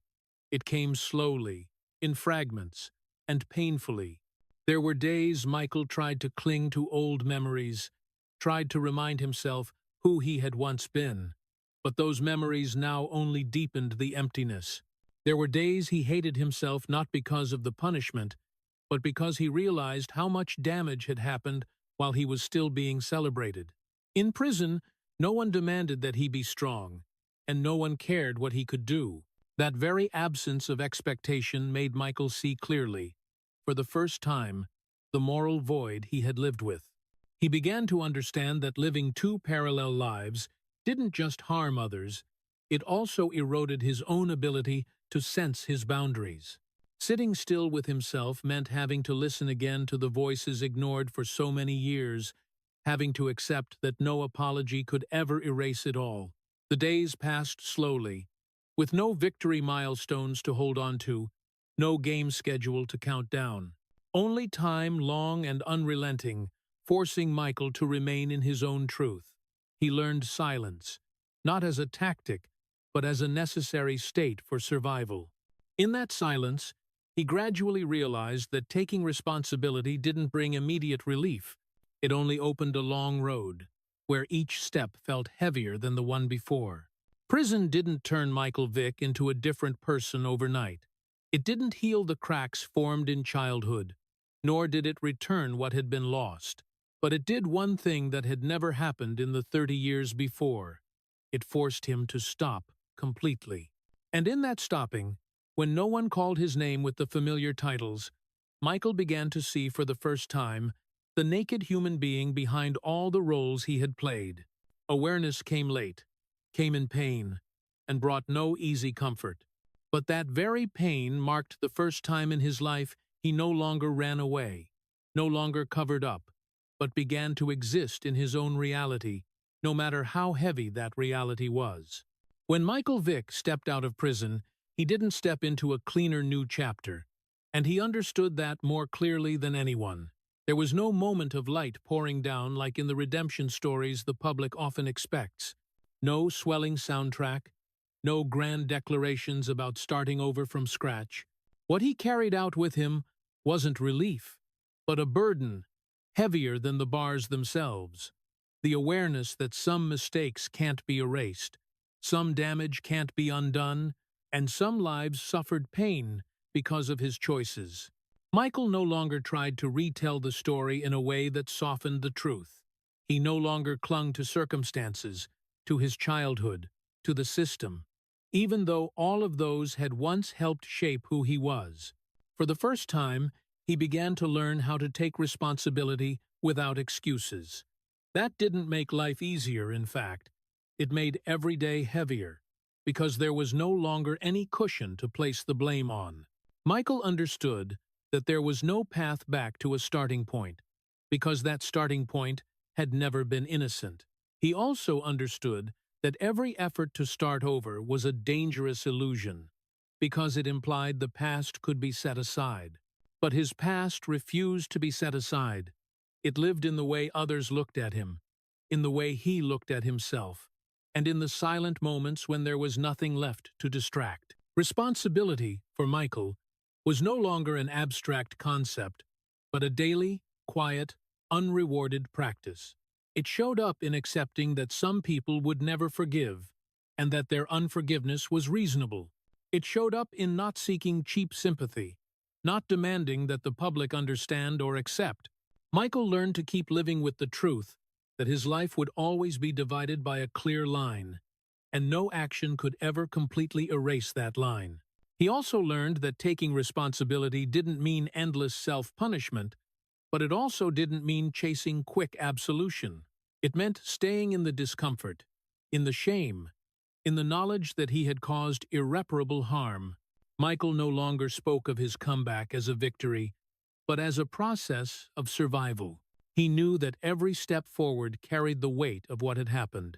It came slowly, in fragments, and painfully. There were days Michael tried to cling to old memories, tried to remind himself who he had once been. But those memories now only deepened the emptiness. There were days he hated himself not because of the punishment, but because he realized how much damage had happened while he was still being celebrated. In prison, no one demanded that he be strong, and no one cared what he could do. That very absence of expectation made Michael see clearly, for the first time, the moral void he had lived with. He began to understand that living two parallel lives didn't just harm others, it also eroded his own ability to sense his boundaries. Sitting still with himself meant having to listen again to the voices ignored for so many years, having to accept that no apology could ever erase it all. The days passed slowly, with no victory milestones to hold on to, no game schedule to count down. Only time, long and unrelenting, forcing Michael to remain in his own truth. He learned silence, not as a tactic, but as a necessary state for survival. In that silence, he gradually realized that taking responsibility didn't bring immediate relief. It only opened a long road, where each step felt heavier than the one before. Prison didn't turn Michael Vick into a different person overnight. It didn't heal the cracks formed in childhood, nor did it return what had been lost. But it did one thing that had never happened in the 30 years before. It forced him to stop completely. And in that stopping, when no one called his name with the familiar titles, Michael began to see for the first time the naked human being behind all the roles he had played. Awareness came late, came in pain, and brought no easy comfort. But that very pain marked the first time in his life he no longer ran away, no longer covered up, but began to exist in his own reality, no matter how heavy that reality was. When Michael Vick stepped out of prison, he didn't step into a cleaner new chapter, and he understood that more clearly than anyone. There was no moment of light pouring down like in the redemption stories the public often expects. No swelling soundtrack, no grand declarations about starting over from scratch. What he carried out with him wasn't relief, but a burden, heavier than the bars themselves. The awareness that some mistakes can't be erased, some damage can't be undone, and some lives suffered pain because of his choices. Michael no longer tried to retell the story in a way that softened the truth. He no longer clung to circumstances, to his childhood, to the system, even though all of those had once helped shape who he was. For the first time, he began to learn how to take responsibility without excuses. That didn't make life easier, in fact. It made every day heavier, because there was no longer any cushion to place the blame on. Michael understood that there was no path back to a starting point, because that starting point had never been innocent. He also understood that every effort to start over was a dangerous illusion, because it implied the past could be set aside. But his past refused to be set aside. It lived in the way others looked at him, in the way he looked at himself, and in the silent moments when there was nothing left to distract. Responsibility, for Michael, was no longer an abstract concept, but a daily, quiet, unrewarded practice. It showed up in accepting that some people would never forgive, and that their unforgiveness was reasonable. It showed up in not seeking cheap sympathy, not demanding that the public understand or accept. Michael learned to keep living with the truth that his life would always be divided by a clear line, and no action could ever completely erase that line. He also learned that taking responsibility didn't mean endless self-punishment, but it also didn't mean chasing quick absolution. It meant staying in the discomfort, in the shame, in the knowledge that he had caused irreparable harm. Michael no longer spoke of his comeback as a victory. but as a process of survival. He knew that every step forward carried the weight of what had happened,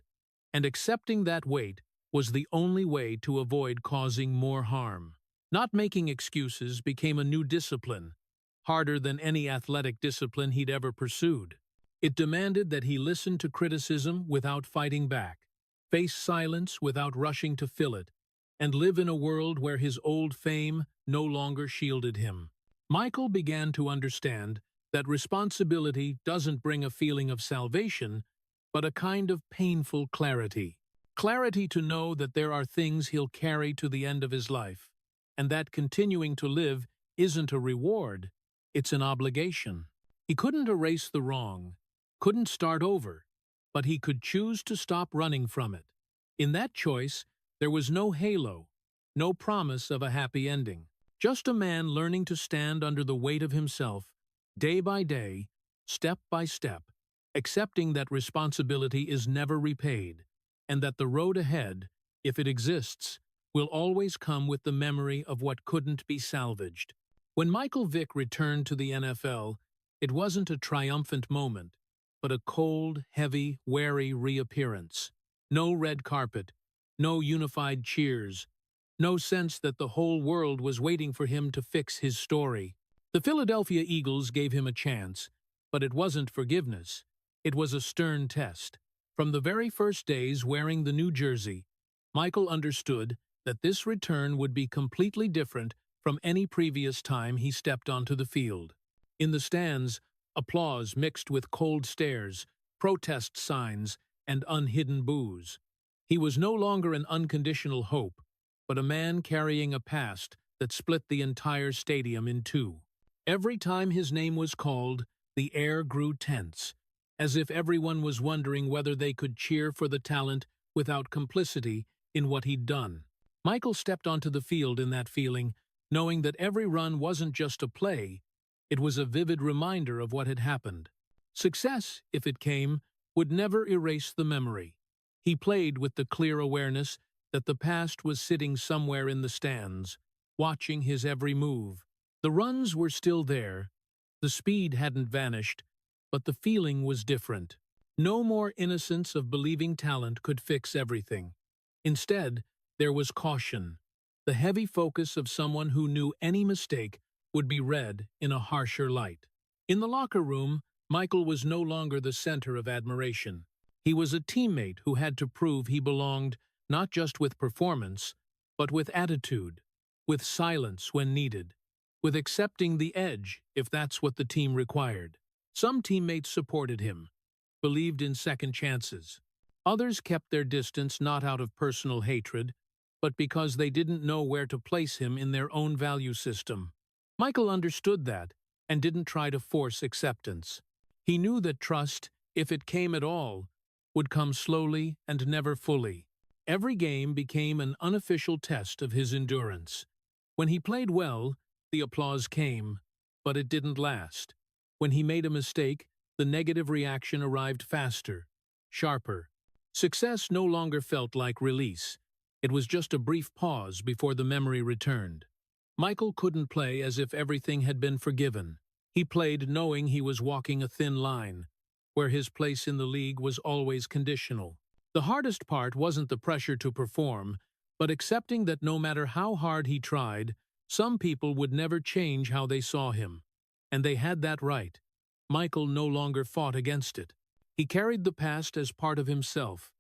and accepting that weight was the only way to avoid causing more harm. Not making excuses became a new discipline, harder than any athletic discipline he'd ever pursued. It demanded that he listen to criticism without fighting back, face silence without rushing to fill it, and live in a world where his old fame no longer shielded him. Michael began to understand that responsibility doesn't bring a feeling of salvation, but a kind of painful clarity. Clarity to know that there are things he'll carry to the end of his life, and that continuing to live isn't a reward, it's an obligation. He couldn't erase the wrong, couldn't start over, but he could choose to stop running from it. In that choice, there was no halo, no promise of a happy ending. Just a man learning to stand under the weight of himself, day by day, step by step, accepting that responsibility is never repaid, and that the road ahead, if it exists, will always come with the memory of what couldn't be salvaged. When Michael Vick returned to the NFL, it wasn't a triumphant moment, but a cold, heavy, wary reappearance. No red carpet, no unified cheers, no sense that the whole world was waiting for him to fix his story. The Philadelphia Eagles gave him a chance, but it wasn't forgiveness. It was a stern test. From the very first days wearing the new jersey, Michael understood that this return would be completely different from any previous time he stepped onto the field. In the stands, applause mixed with cold stares, protest signs, and unhidden boos. He was no longer an unconditional hope, but a man carrying a past that split the entire stadium in two. Every time his name was called, the air grew tense, as if everyone was wondering whether they could cheer for the talent without complicity in what he'd done. Michael stepped onto the field in that feeling, knowing that every run wasn't just a play, it was a vivid reminder of what had happened. Success, if it came, would never erase the memory. He played with the clear awareness that the past was sitting somewhere in the stands, watching his every move. The runs were still there, the speed hadn't vanished, but the feeling was different. No more innocence of believing talent could fix everything. Instead, there was caution, the heavy focus of someone who knew any mistake would be read in a harsher light. In the locker room, Michael was no longer the center of admiration. He was a teammate who had to prove he belonged not just with performance, but with attitude, with silence when needed, with accepting the edge if that's what the team required. Some teammates supported him, believed in second chances. Others kept their distance not out of personal hatred, but because they didn't know where to place him in their own value system. Michael understood that and didn't try to force acceptance. He knew that trust, if it came at all, would come slowly and never fully. Every game became an unofficial test of his endurance. When he played well, the applause came, but it didn't last. When he made a mistake, the negative reaction arrived faster, sharper. Success no longer felt like release. It was just a brief pause before the memory returned. Michael couldn't play as if everything had been forgiven. He played knowing he was walking a thin line, where his place in the league was always conditional. The hardest part wasn't the pressure to perform, but accepting that no matter how hard he tried, some people would never change how they saw him. And they had that right. Michael no longer fought against it. He carried the past as part of himself,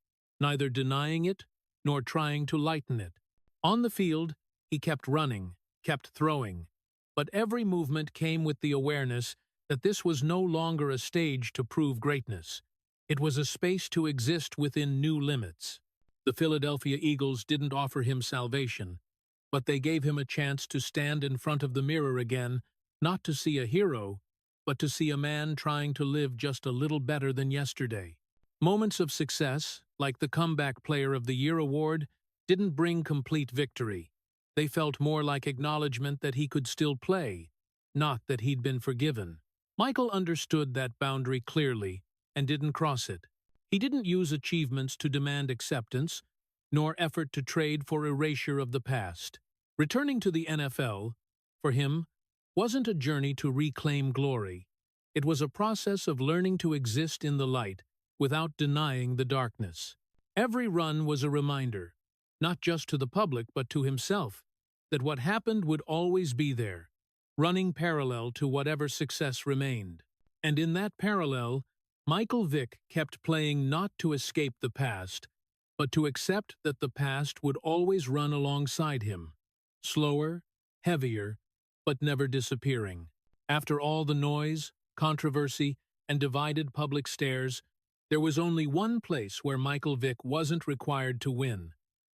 neither denying it nor trying to lighten it. On the field, he kept running, kept throwing, but every movement came with the awareness that this was no longer a stage to prove greatness. It was a space to exist within new limits. The Philadelphia Eagles didn't offer him salvation, but they gave him a chance to stand in front of the mirror again, not to see a hero, but to see a man trying to live just a little better than yesterday. Moments of success, like the Comeback Player of the Year award, didn't bring complete victory. They felt more like acknowledgement that he could still play, not that he'd been forgiven. Michael understood that boundary clearly and didn't cross it. He didn't use achievements to demand acceptance, nor effort to trade for erasure of the past. Returning to the NFL, for him, wasn't a journey to reclaim glory. It was a process of learning to exist in the light without denying the darkness. Every run was a reminder, not just to the public but to himself, that what happened would always be there, running parallel to whatever success remained. And in that parallel, Michael Vick kept playing not to escape the past, but to accept that the past would always run alongside him, slower, heavier, but never disappearing. After all the noise, controversy, and divided public stares, there was only one place where Michael Vick wasn't required to win,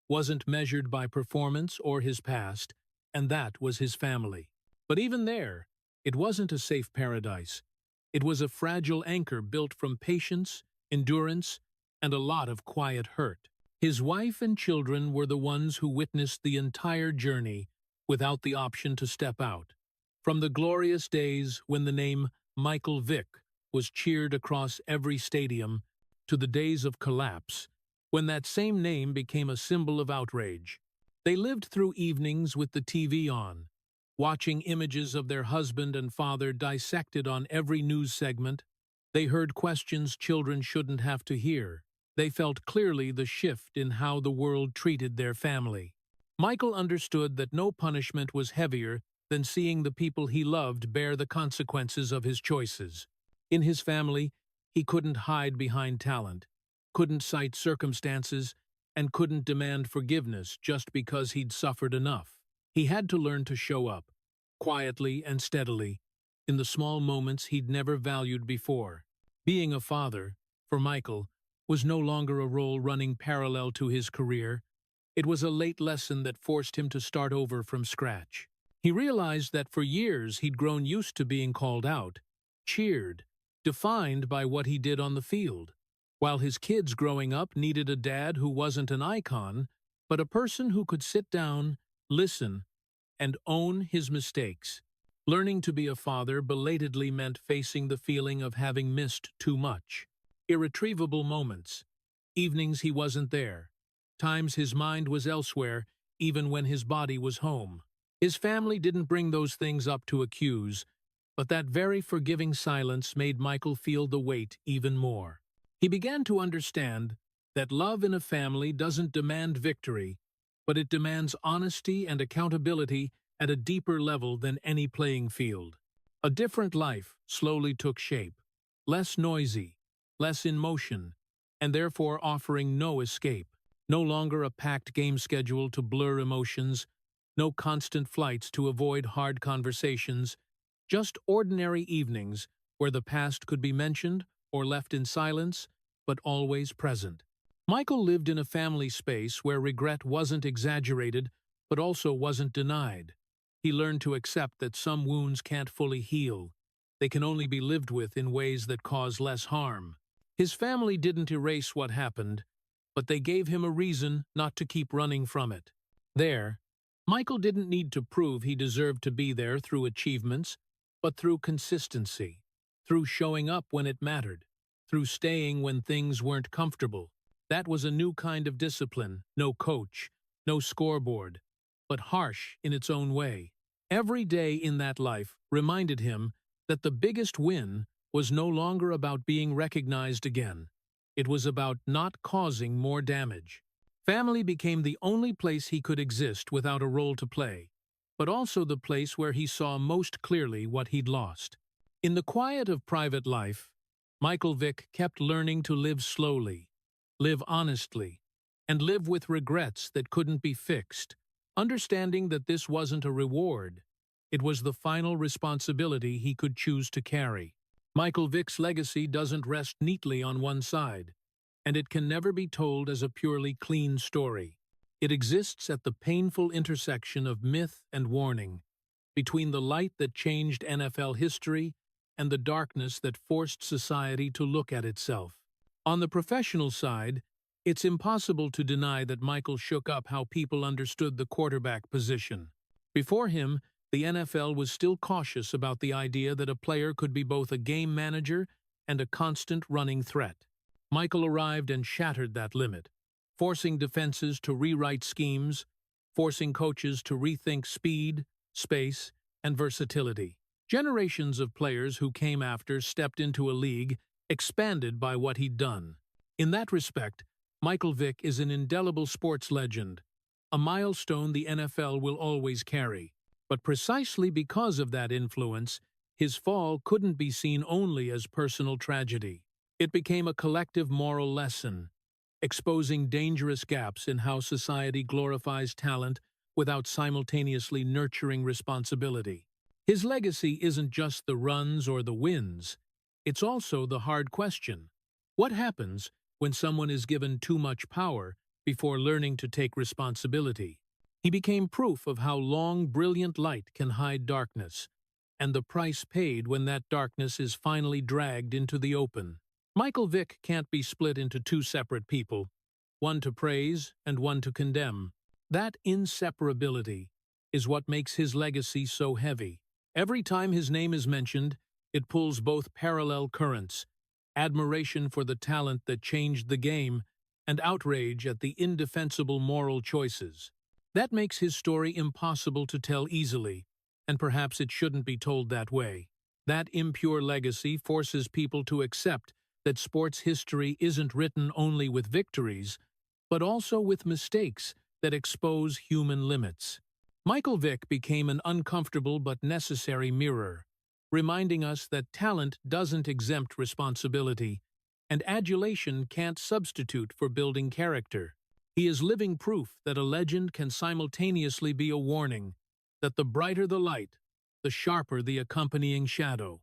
wasn't measured by performance or his past, and that was his family. But even there, it wasn't a safe paradise. It was a fragile anchor built from patience, endurance, and a lot of quiet hurt. His wife and children were the ones who witnessed the entire journey without the option to step out. From the glorious days when the name Michael Vick was cheered across every stadium, to the days of collapse, when that same name became a symbol of outrage. They lived through evenings with the TV on, watching images of their husband and father dissected on every news segment. They heard questions children shouldn't have to hear. They felt clearly the shift in how the world treated their family. Michael understood that no punishment was heavier than seeing the people he loved bear the consequences of his choices. In his family, he couldn't hide behind talent, couldn't cite circumstances, and couldn't demand forgiveness just because he'd suffered enough. He had to learn to show up, quietly and steadily, in the small moments he'd never valued before. Being a father, for Michael, was no longer a role running parallel to his career. It was a late lesson that forced him to start over from scratch. He realized that for years he'd grown used to being called out, cheered, defined by what he did on the field, while his kids growing up needed a dad who wasn't an icon, but a person who could sit down, listen, and own his mistakes. Learning to be a father belatedly meant facing the feeling of having missed too much. Irretrievable moments, evenings he wasn't there, times his mind was elsewhere even when his body was home. His family didn't bring those things up to accuse, but that very forgiving silence made Michael feel the weight even more. He began to understand that love in a family doesn't demand victory, but it demands honesty and accountability at a deeper level than any playing field. A different life slowly took shape, less noisy, less in motion, and therefore offering no escape. No longer a packed game schedule to blur emotions, no constant flights to avoid hard conversations, just ordinary evenings where the past could be mentioned or left in silence, but always present. Michael lived in a family space where regret wasn't exaggerated, but also wasn't denied. He learned to accept that some wounds can't fully heal. They can only be lived with in ways that cause less harm. His family didn't erase what happened, but they gave him a reason not to keep running from it. There, Michael didn't need to prove he deserved to be there through achievements, but through consistency, through showing up when it mattered, through staying when things weren't comfortable. That was a new kind of discipline, no coach, no scoreboard, but harsh in its own way. Every day in that life reminded him that the biggest win was no longer about being recognized again. It was about not causing more damage. Family became the only place he could exist without a role to play, but also the place where he saw most clearly what he'd lost. In the quiet of private life, Michael Vick kept learning to live slowly, live honestly, and live with regrets that couldn't be fixed, understanding that this wasn't a reward. It was the final responsibility he could choose to carry. Michael Vick's legacy doesn't rest neatly on one side, and it can never be told as a purely clean story. It exists at the painful intersection of myth and warning, between the light that changed NFL history and the darkness that forced society to look at itself. On the professional side, it's impossible to deny that Michael shook up how people understood the quarterback position. Before him, the NFL was still cautious about the idea that a player could be both a game manager and a constant running threat. Michael arrived and shattered that limit, forcing defenses to rewrite schemes, forcing coaches to rethink speed, space, and versatility. Generations of players who came after stepped into a league expanded by what he'd done. In that respect, Michael Vick is an indelible sports legend, a milestone the NFL will always carry. But precisely because of that influence, his fall couldn't be seen only as personal tragedy. It became a collective moral lesson, exposing dangerous gaps in how society glorifies talent without simultaneously nurturing responsibility. His legacy isn't just the runs or the wins, it's also the hard question. What happens when someone is given too much power before learning to take responsibility? He became proof of how long brilliant light can hide darkness, and the price paid when that darkness is finally dragged into the open. Michael Vick can't be split into two separate people, one to praise and one to condemn. That inseparability is what makes his legacy so heavy. Every time his name is mentioned, it pulls both parallel currents: admiration for the talent that changed the game and outrage at the indefensible moral choices. That makes his story impossible to tell easily, and perhaps it shouldn't be told that way. That impure legacy forces people to accept that sports history isn't written only with victories, but also with mistakes that expose human limits. Michael Vick became an uncomfortable but necessary mirror, reminding us that talent doesn't exempt responsibility, and adulation can't substitute for building character. He is living proof that a legend can simultaneously be a warning, that the brighter the light, the sharper the accompanying shadow.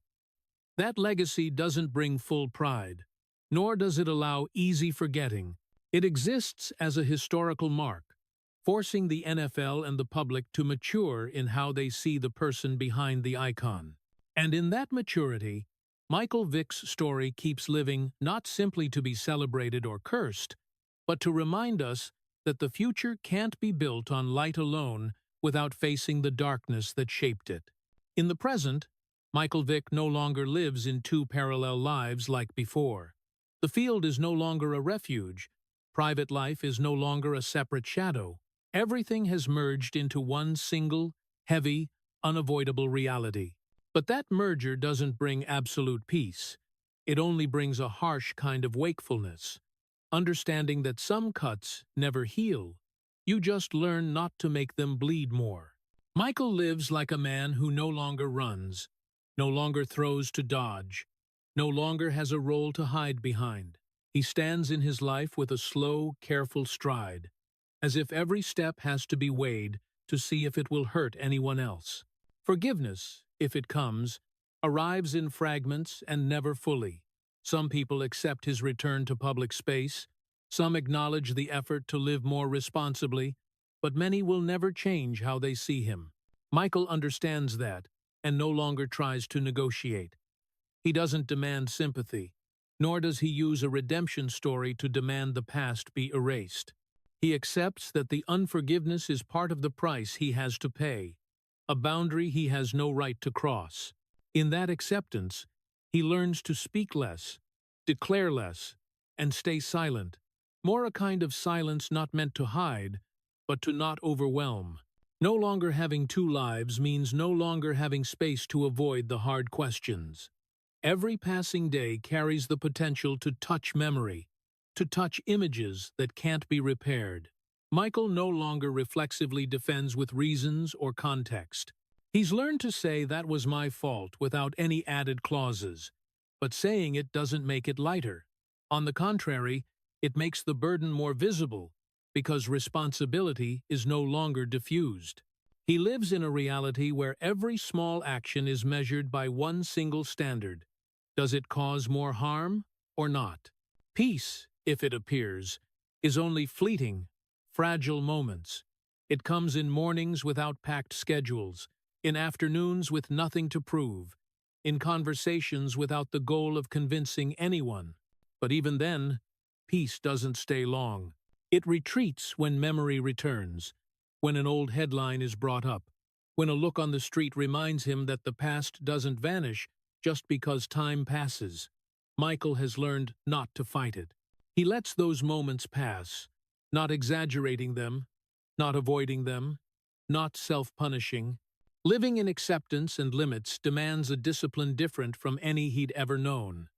That legacy doesn't bring full pride, nor does it allow easy forgetting. It exists as a historical mark, forcing the NFL and the public to mature in how they see the person behind the icon. And in that maturity, Michael Vick's story keeps living, not simply to be celebrated or cursed, but to remind us that the future can't be built on light alone without facing the darkness that shaped it. In the present, Michael Vick no longer lives in two parallel lives like before. The field is no longer a refuge. Private life is no longer a separate shadow. Everything has merged into one single, heavy, unavoidable reality. But that merger doesn't bring absolute peace. It only brings a harsh kind of wakefulness, understanding that some cuts never heal. You just learn not to make them bleed more. Michael lives like a man who no longer runs, no longer throws to dodge, no longer has a role to hide behind. He stands in his life with a slow, careful stride, as if every step has to be weighed to see if it will hurt anyone else. Forgiveness, if it comes, arrives in fragments and never fully. Some people accept his return to public space, some acknowledge the effort to live more responsibly, but many will never change how they see him. Michael understands that, and no longer tries to negotiate. He doesn't demand sympathy, nor does he use a redemption story to demand the past be erased. He accepts that the unforgiveness is part of the price he has to pay, a boundary he has no right to cross. In that acceptance, he learns to speak less, declare less, and stay silent, more a kind of silence not meant to hide, but to not overwhelm. No longer having two lives means no longer having space to avoid the hard questions. Every passing day carries the potential to touch memory, to touch images that can't be repaired. Michael no longer reflexively defends with reasons or context. He's learned to say that was my fault without any added clauses, but saying it doesn't make it lighter. On the contrary, it makes the burden more visible, because responsibility is no longer diffused. He lives in a reality where every small action is measured by one single standard. Does it cause more harm or not? Peace, if it appears, is only fleeting, fragile moments. It comes in mornings without packed schedules, in afternoons with nothing to prove, in conversations without the goal of convincing anyone. But even then, peace doesn't stay long. It retreats when memory returns, when an old headline is brought up, when a look on the street reminds him that the past doesn't vanish just because time passes. Michael has learned not to fight it. He lets those moments pass, not exaggerating them, not avoiding them, not self-punishing. Living in acceptance and limits demands a discipline different from any he'd ever known.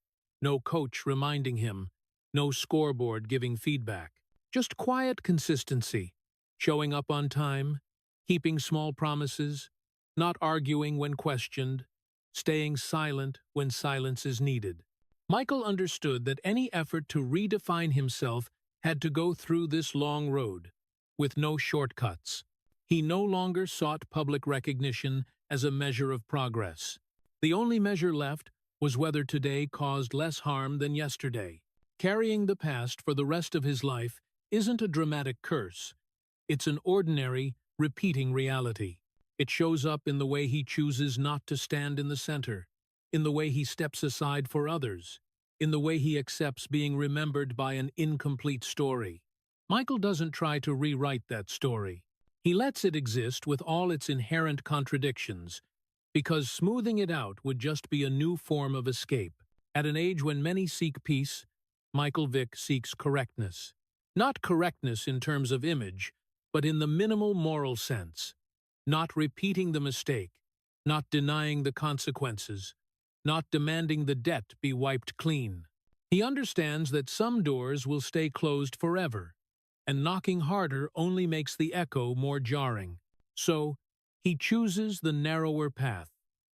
No coach reminding him, no scoreboard giving feedback. Just quiet consistency, showing up on time, keeping small promises, not arguing when questioned, staying silent when silence is needed. Michael understood that any effort to redefine himself had to go through this long road, with no shortcuts. He no longer sought public recognition as a measure of progress. The only measure left was whether today caused less harm than yesterday. Carrying the past for the rest of his life isn't a dramatic curse. It's an ordinary, repeating reality. It shows up in the way he chooses not to stand in the center, in the way he steps aside for others, in the way he accepts being remembered by an incomplete story. Michael doesn't try to rewrite that story. He lets it exist with all its inherent contradictions, because smoothing it out would just be a new form of escape. At an age when many seek peace, Michael Vick seeks correctness. Not correctness in terms of image, but in the minimal moral sense. Not repeating the mistake, not denying the consequences, not demanding the debt be wiped clean. He understands that some doors will stay closed forever, and knocking harder only makes the echo more jarring. So, he chooses the narrower path,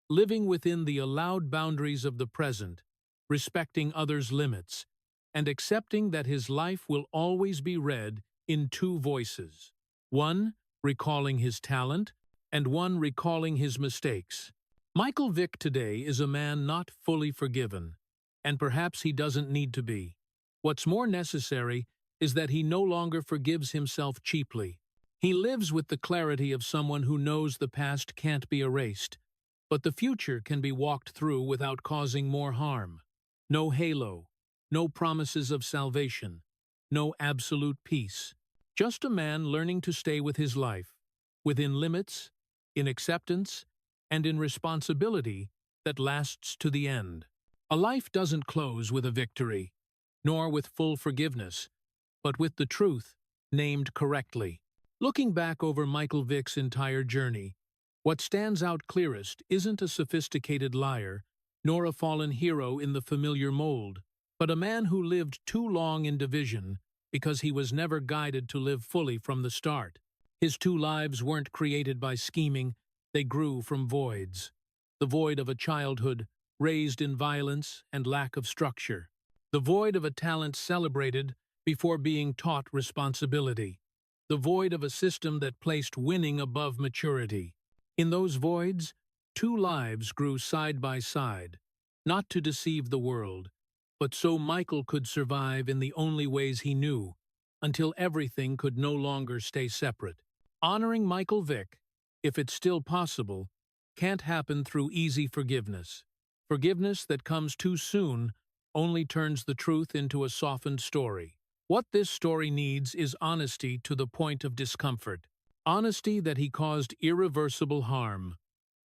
living within the allowed boundaries of the present, respecting others' limits, and accepting that his life will always be read in two voices. One recalling his talent, and one recalling his mistakes. Michael Vick today is a man not fully forgiven, and perhaps he doesn't need to be. What's more necessary is that he no longer forgives himself cheaply. He lives with the clarity of someone who knows the past can't be erased, but the future can be walked through without causing more harm. No halo, no promises of salvation, no absolute peace. Just a man learning to stay with his life, within limits, in acceptance, and in responsibility that lasts to the end. A life doesn't close with a victory, nor with full forgiveness, but with the truth named correctly. Looking back over Michael Vick's entire journey, what stands out clearest isn't a sophisticated liar, nor a fallen hero in the familiar mold, but a man who lived too long in division because he was never guided to live fully from the start. His two lives weren't created by scheming, they grew from voids. The void of a childhood raised in violence and lack of structure. The void of a talent celebrated before being taught responsibility. The void of a system that placed winning above maturity. In those voids, two lives grew side by side, not to deceive the world, but so Michael could survive in the only ways he knew, until everything could no longer stay separate. Honoring Michael Vick, if it's still possible, can't happen through easy forgiveness. Forgiveness that comes too soon only turns the truth into a softened story. What this story needs is honesty to the point of discomfort. Honesty that he caused irreversible harm.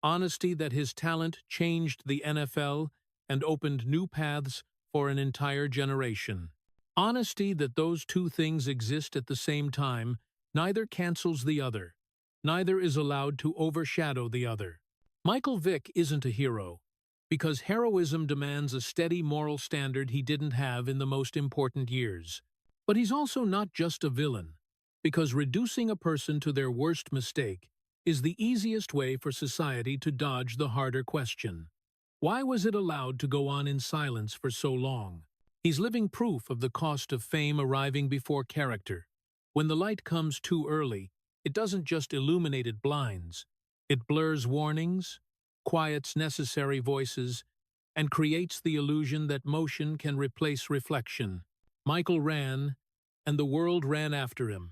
Honesty that his talent changed the NFL and opened new paths for an entire generation. Honesty that those two things exist at the same time, neither cancels the other. Neither is allowed to overshadow the other. Michael Vick isn't a hero, because heroism demands a steady moral standard he didn't have in the most important years. But he's also not just a villain, because reducing a person to their worst mistake is the easiest way for society to dodge the harder question. Why was it allowed to go on in silence for so long? He's living proof of the cost of fame arriving before character. When the light comes too early, it doesn't just illuminate it blinds. It blurs warnings, quiets necessary voices, and creates the illusion that motion can replace reflection. Michael ran, and the world ran after him.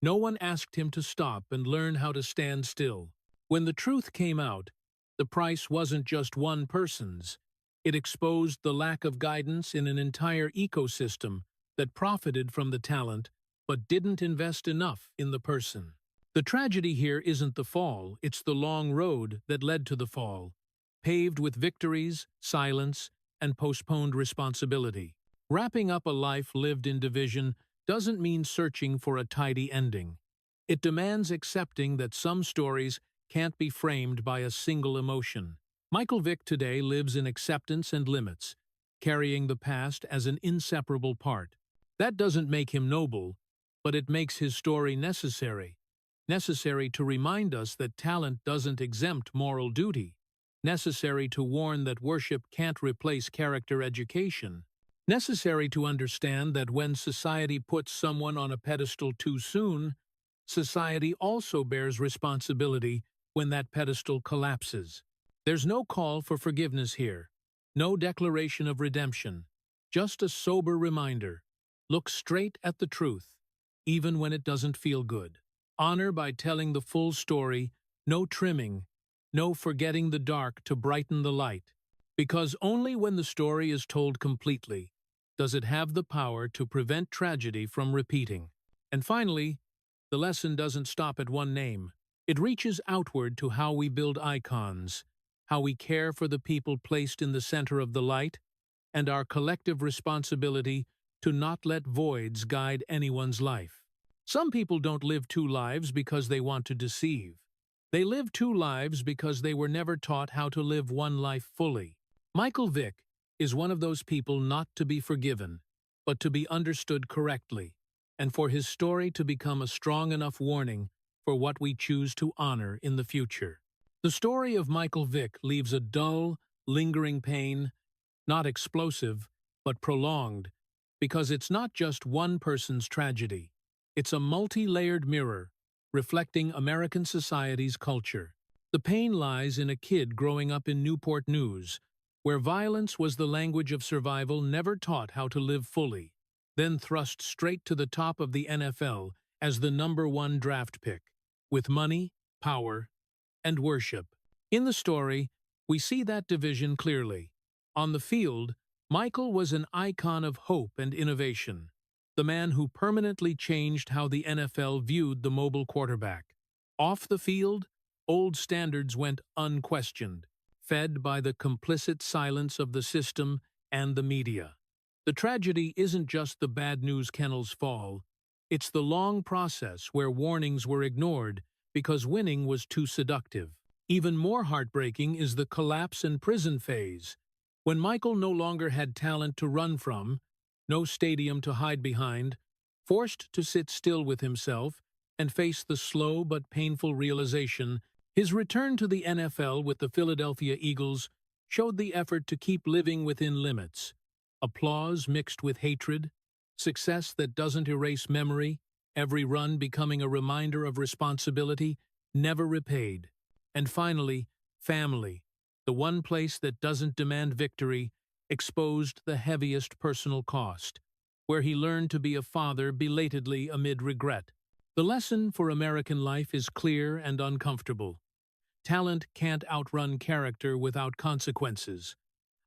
No one asked him to stop and learn how to stand still. When the truth came out, the price wasn't just one person's. It exposed the lack of guidance in an entire ecosystem that profited from the talent but didn't invest enough in the person. The tragedy here isn't the fall, it's the long road that led to the fall, paved with victories, silence, and postponed responsibility. Wrapping up a life lived in division doesn't mean searching for a tidy ending. It demands accepting that some stories can't be framed by a single emotion. Michael Vick today lives in acceptance and limits, carrying the past as an inseparable part. That doesn't make him noble, but it makes his story necessary. Necessary to remind us that talent doesn't exempt moral duty. Necessary to warn that worship can't replace character education. Necessary to understand that when society puts someone on a pedestal too soon, society also bears responsibility when that pedestal collapses. There's no call for forgiveness here, no declaration of redemption, just a sober reminder. Look straight at the truth, even when it doesn't feel good. Honor by telling the full story, no trimming, no forgetting the dark to brighten the light. Because only when the story is told completely does it have the power to prevent tragedy from repeating. And finally, the lesson doesn't stop at one name. It reaches outward to how we build icons, how we care for the people placed in the center of the light, and our collective responsibility to not let voids guide anyone's life. Some people don't live two lives because they want to deceive. They live two lives because they were never taught how to live one life fully. Michael Vick is one of those people not to be forgiven, but to be understood correctly, and for his story to become a strong enough warning for what we choose to honor in the future. The story of Michael Vick leaves a dull, lingering pain, not explosive, but prolonged, because it's not just one person's tragedy. It's a multi-layered mirror, reflecting American society's culture. The pain lies in a kid growing up in Newport News, where violence was the language of survival, never taught how to live fully, then thrust straight to the top of the NFL as the #1 draft pick, with money, power, and worship. In the story, we see that division clearly. On the field, Michael was an icon of hope and innovation, the man who permanently changed how the NFL viewed the mobile quarterback. Off the field, old standards went unquestioned, fed by the complicit silence of the system and the media. The tragedy isn't just the bad news kennel's fall, it's the long process where warnings were ignored because winning was too seductive. Even more heartbreaking is the collapse and prison phase, when Michael no longer had talent to run from, no stadium to hide behind, forced to sit still with himself and face the slow but painful realization his return to the NFL with the Philadelphia Eagles showed the effort to keep living within limits. Applause mixed with hatred, success that doesn't erase memory, every run becoming a reminder of responsibility, never repaid. And finally, family, the one place that doesn't demand victory, exposed the heaviest personal cost, where he learned to be a father belatedly amid regret. The lesson for American life is clear and uncomfortable. Talent can't outrun character without consequences.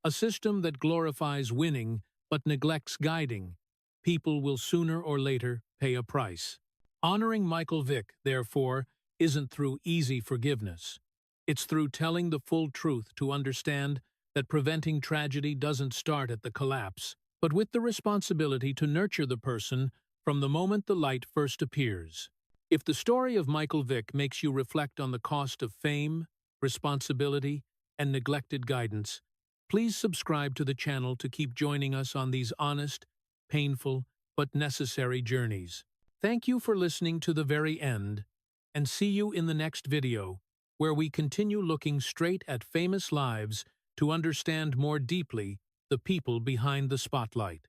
A system that glorifies winning but neglects guiding, people will sooner or later pay a price. Honoring Michael Vick, therefore, isn't through easy forgiveness. It's through telling the full truth to understand that preventing tragedy doesn't start at the collapse, but with the responsibility to nurture the person from the moment the light first appears. If the story of Michael Vick makes you reflect on the cost of fame, responsibility, and neglected guidance, please subscribe to the channel to keep joining us on these honest, painful, but necessary journeys. Thank you for listening to the very end, and see you in the next video, where we continue looking straight at famous lives to understand more deeply the people behind the spotlight.